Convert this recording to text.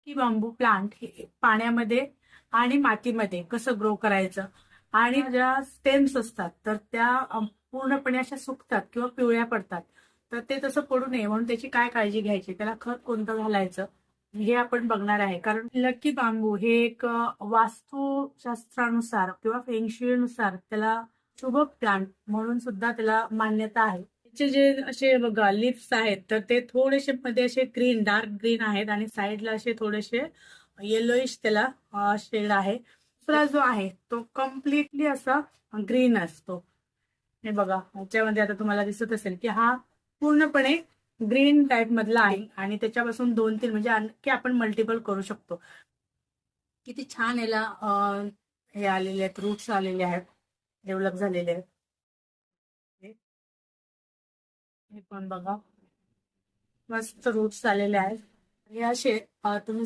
की बांबू प्लांट हे पाण्यामध्ये आणि मातीमध्ये कसं ग्रो करायचं आणि ज्या स्टेम्स असतात तर त्या पूर्णपणे अशा सुकतात किंवा पिवळ्या पडतात. तर ते तसं पडू नये म्हणून त्याची काय काळजी घ्यायची, त्याला खत कोणतं घालायचं हे आपण बघणार आहे. कारण लकी बांबू हे एक वास्तुशास्त्रानुसार किंवा फेंगशुईनुसार त्याला शुभ प्लांट म्हणून सुद्धा त्याला मान्यता आहे. त्याचे जे असे बघा लिप्स आहेत तर ते थोडेसे मध्ये असे ग्रीन डार्क ग्रीन आहेत आणि साईडला असे थोडेसे येलोइश त्याला शेड आहे. दुसरा जो आहे तो कम्प्लिटली असा ग्रीन असतो. हे बघा ह्याच्यामध्ये आता तुम्हाला दिसत असेल की हा पूर्णपणे ग्रीन टाइप मधला आहे आणि त्याच्यापासून 2-3 म्हणजे आणखी आपण मल्टिपल करू शकतो. किती छान याला हे आलेले आहेत, रूट्स आलेले आहेत, डेव्हलप झालेले आहेत. हे पण बघा मस्त रूट्स आलेले आहेत. हे असे तुम्ही